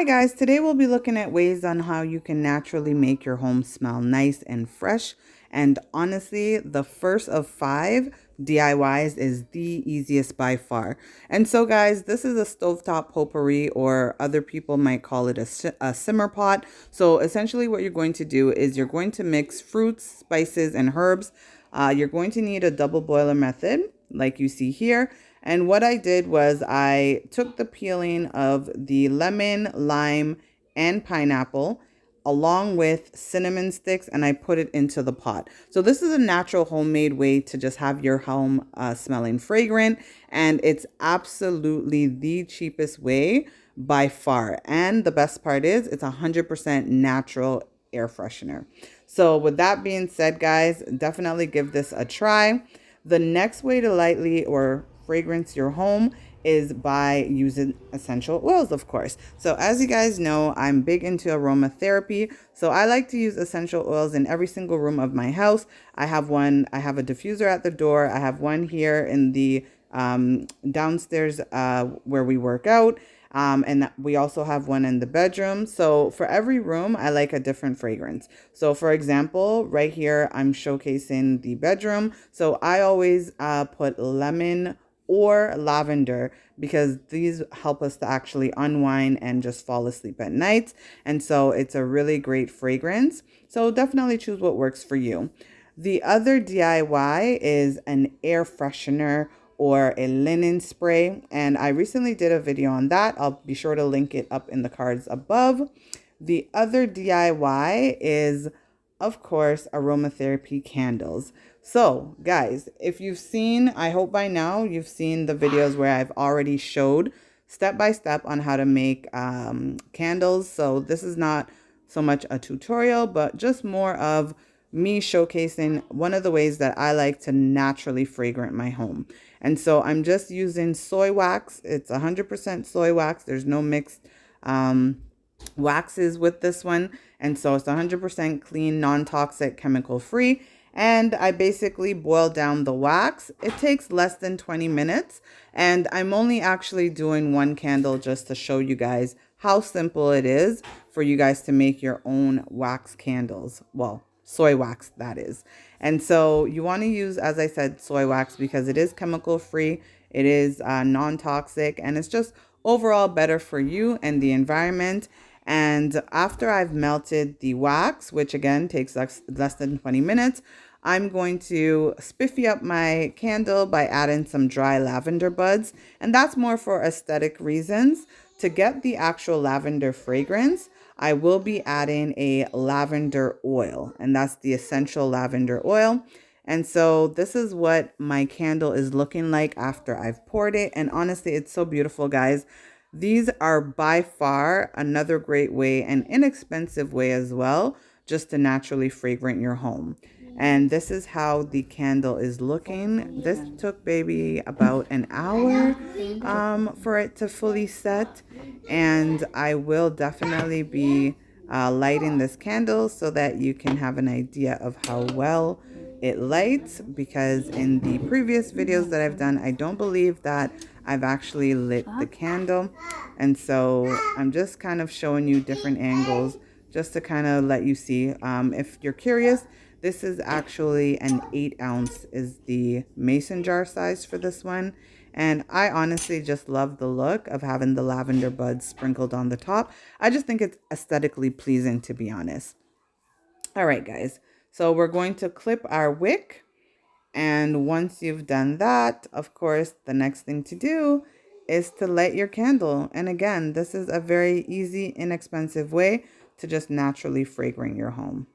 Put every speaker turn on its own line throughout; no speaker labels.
Hi guys, today we'll be looking at ways on how you can naturally make your home smell nice and fresh. And honestly, the first of 5 DIYs is the easiest by far. And so guys, this is a stovetop potpourri, or other people might call it a simmer pot. So essentially what you're going to do is you're going to mix fruits, spices, and herbs. You're going to need a double boiler method like you see here. And what I did was I took the peeling of the lemon, lime, and pineapple along with cinnamon sticks, and I put it into the pot. So this is a natural homemade way to just have your home smelling fragrant, and it's absolutely the cheapest way by far. And the best part is it's 100% natural air freshener. So with that being said, guys, definitely give this a try. The next way to lightly or fragrance your home is by using essential oils, of course. So as you guys know, I'm big into aromatherapy. So I like to use essential oils in every single room of my house. I have a diffuser at the door. I have one here in the downstairs where we work out. And we also have one in the bedroom. So for every room, I like a different fragrance. So for example, right here, I'm showcasing the bedroom. So I always put lemon or lavender because these help us to actually unwind and just fall asleep at night. And so it's a really great fragrance. So definitely choose what works for you. The other DIY is an air freshener or a linen spray. And I recently did a video on that. I'll be sure to link it up in the cards above. The other DIY is, of course, aromatherapy candles. So guys, if you've seen, I hope by now you've seen the videos where I've already showed step by step on how to make candles. So this is not so much a tutorial, but just more of me showcasing one of the ways that I like to naturally fragrant my home. And so I'm just using soy wax. It's 100% soy wax. There's no mixed waxes with this one. And so it's 100% clean, non-toxic, chemical free. And I basically boil down the wax. It takes less than 20 minutes. And I'm only actually doing one candle just to show you guys how simple it is for you guys to make your own wax candles. Well, soy wax, that is. And so you want to use, as I said, soy wax because it is chemical free. It is non-toxic, and it's just overall better for you and the environment. And after I've melted the wax, which again takes less than 20 minutes, I'm going to spiffy up my candle by adding some dry lavender buds. And that's more for aesthetic reasons. To get the actual lavender fragrance, I will be adding a lavender oil, and that's the essential lavender oil. And so this is what my candle is looking like after I've poured it. And honestly, it's so beautiful, guys. These are by far another great way, and inexpensive way as well, just to naturally fragrant your home. And this is how the candle is looking. This took maybe about an hour for it to fully set. And I will definitely be lighting this candle so that you can have an idea of how well it lights, because in the previous videos that I've done, I don't believe that I've actually lit the candle. And so I'm just kind of showing you different angles just to kind of let you see. If you're curious, this is actually an 8-ounce is the mason jar size for this one. And I honestly just love the look of having the lavender buds sprinkled on the top. I just think it's aesthetically pleasing, to be honest. All right, guys. So we're going to clip our wick. And once you've done that, of course, the next thing to do is to light your candle. And again, this is a very easy, inexpensive way to just naturally fragrant your home.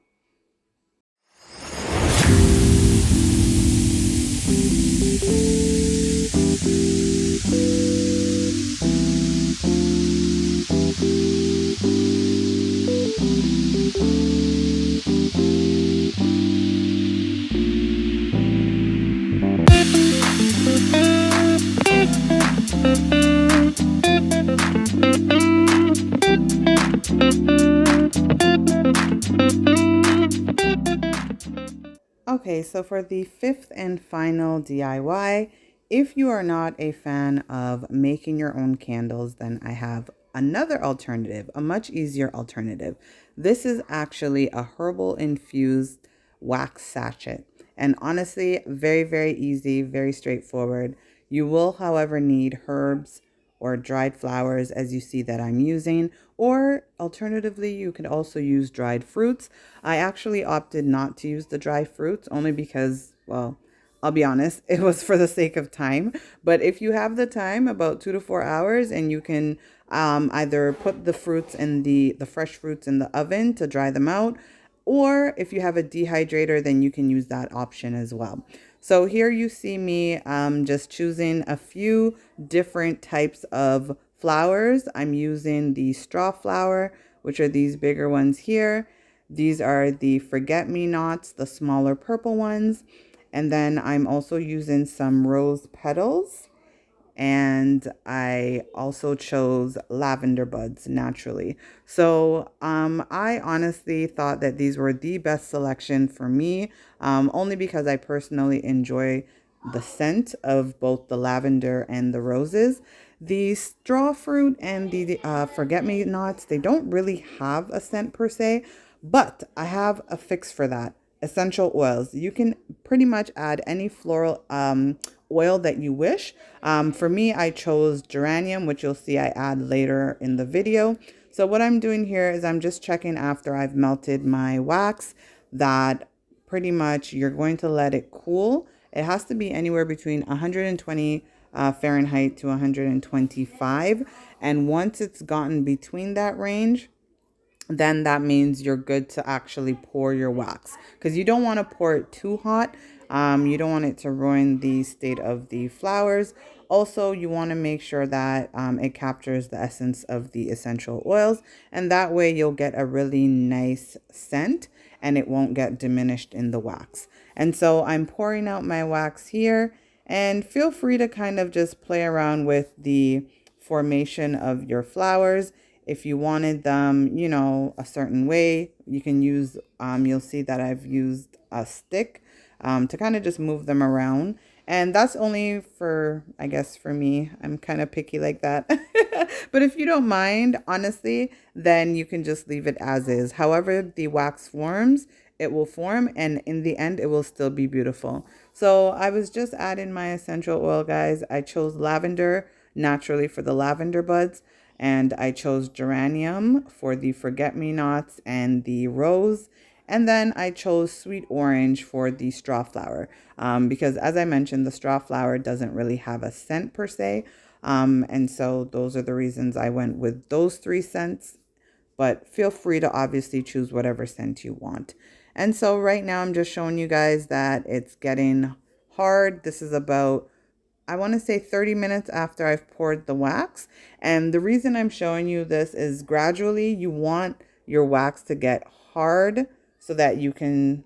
Okay, so for the 5th and final DIY, if you are not a fan of making your own candles, then I have another alternative, a much easier alternative. This is actually a herbal infused wax sachet. And honestly, very, very easy, very straightforward. You will, however, need herbs or dried flowers as you see that I'm using, or alternatively, you could also use dried fruits. I actually opted not to use the dried fruits only because, well, I'll be honest, it was for the sake of time. But if you have the time, about 2 to 4 hours, and you can either put the fruits in the fresh fruits in the oven to dry them out, or if you have a dehydrator, then you can use that option as well. So here you see me just choosing a few different types of flowers. I'm using the straw flower, which are these bigger ones here. These are the forget-me-nots, the smaller purple ones. And then I'm also using some rose petals. And I also chose lavender buds naturally. So I honestly thought that these were the best selection for me, only because I personally enjoy the scent of both the lavender and the roses. The straw fruit and the forget-me-nots, they don't really have a scent per se, but I have a fix for that. Essential oils. You can pretty much add any floral oil that you wish. For me, I chose geranium, which you'll see I add later in the video. So what I'm doing here is I'm just checking after I've melted my wax that pretty much you're going to let it cool. It has to be anywhere between 120 Fahrenheit to 125. And once it's gotten between that range, then that means you're good to actually pour your wax, because you don't want to pour it too hot. You don't want it to ruin the state of the flowers. Also, you want to make sure that it captures the essence of the essential oils, and that way you'll get a really nice scent and it won't get diminished in the wax. And so I'm pouring out my wax here, and feel free to kind of just play around with the formation of your flowers. If you wanted them, you know, a certain way, you can use, you'll see that I've used a stick to kind of just move them around. And that's only for, I guess, for me. I'm kind of picky like that. But if you don't mind, honestly, then you can just leave it as is. However the wax forms, it will form, and in the end, it will still be beautiful. So I was just adding my essential oil, guys. I chose lavender naturally for the lavender buds. And I chose geranium for the forget-me-nots and the rose. And then I chose sweet orange for the straw flower, because as I mentioned, the straw flower doesn't really have a scent per se. And so those are the reasons I went with those 3 scents. But feel free to obviously choose whatever scent you want. And so right now I'm just showing you guys that it's getting hard. This is about, I want to say 30 minutes after I've poured the wax. And the reason I'm showing you this is gradually you want your wax to get hard so that you can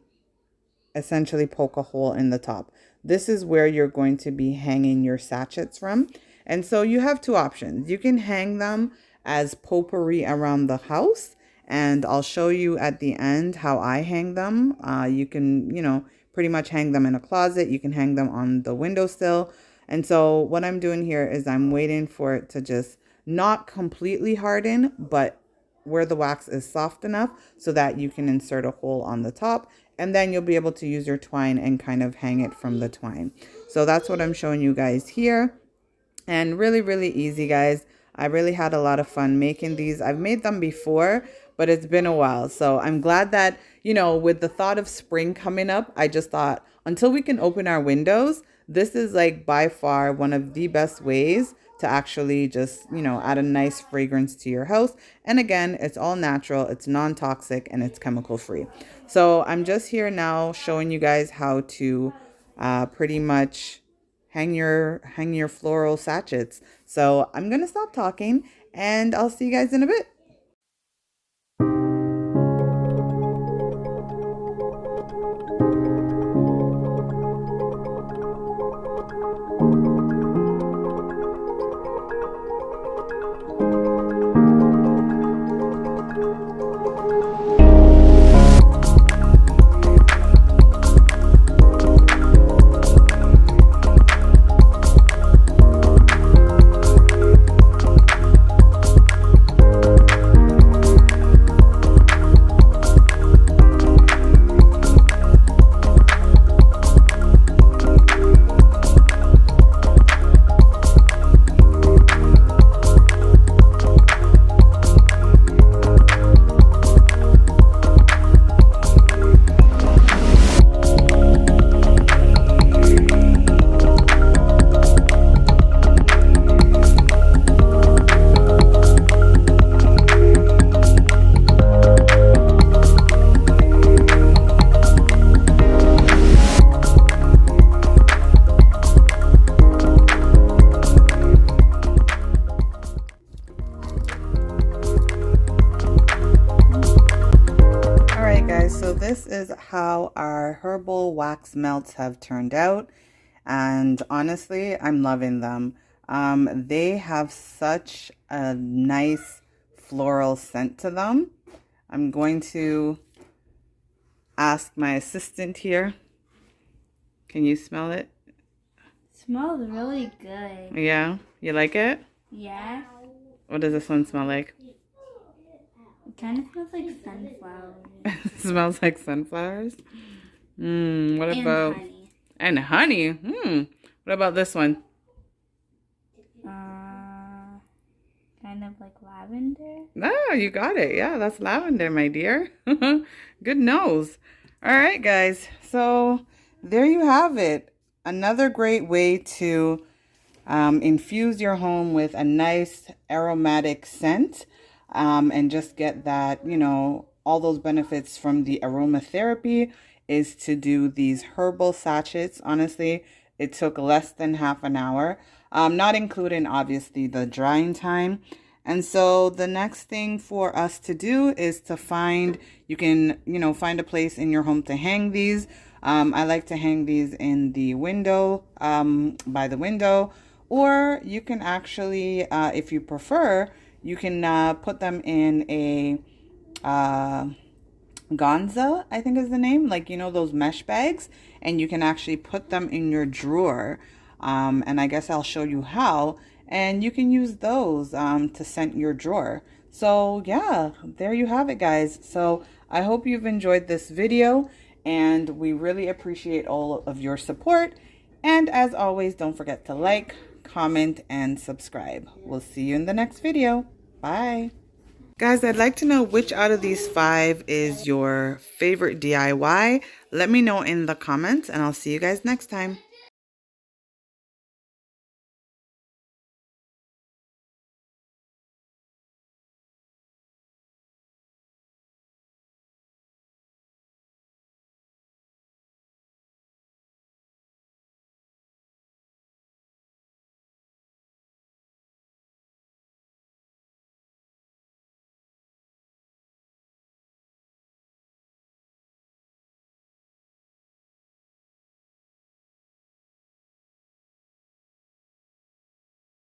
essentially poke a hole in the top. This is where you're going to be hanging your sachets from. And so you have 2 options. You can hang them as potpourri around the house. And I'll show you at the end how I hang them. You can, you know, pretty much hang them in a closet. You can hang them on the windowsill. And so what I'm doing here is I'm waiting for it to just not completely harden, but where the wax is soft enough so that you can insert a hole on the top, and then you'll be able to use your twine and kind of hang it from the twine. So that's what I'm showing you guys here. And really, really easy, guys. I really had a lot of fun making these. I've made them before, but it's been a while. So I'm glad that, you know, with the thought of spring coming up, I just thought until we can open our windows, this is like by far one of the best ways to actually just, you know, add a nice fragrance to your house. And again, it's all natural, it's non-toxic, and it's chemical free. So I'm just here now showing you guys how to pretty much hang your floral sachets. So I'm going to stop talking and I'll see you guys in a bit. this is how our herbal wax melts have turned out. And honestly, I'm loving them. They have such a nice floral scent to them. I'm going to ask my assistant here. Can you smell it?
Smells really good.
Yeah? You like it?
Yeah.
What does this one smell like?
It kind of smells like sunflowers.
It smells like sunflowers? What
And
about...
honey.
And honey? What about this one?
Kind of like lavender.
Oh, you got it. Yeah, that's lavender, my dear. Good nose. All right, guys. So there you have it. Another great way to infuse your home with a nice aromatic scent and just get that, you know, all those benefits from the aromatherapy is to do these herbal sachets. Honestly, it took less than half an hour, not including obviously the drying time. And so the next thing for us to do is to find, you can, you know, find a place in your home to hang these. I like to hang these in the window, by the window, or you can actually, if you prefer, you can put them in a Gonza, I think is the name, like, you know, those mesh bags, and you can actually put them in your drawer. And I guess I'll show you how, and you can use those to scent your drawer. So yeah, there you have it, guys. So I hope you've enjoyed this video, and we really appreciate all of your support. And as always, don't forget to like, comment, and subscribe. We'll see you in the next video. Bye. Guys, I'd like to know which out of these 5 is your favorite DIY. Let me know in the comments, and I'll see you guys next time.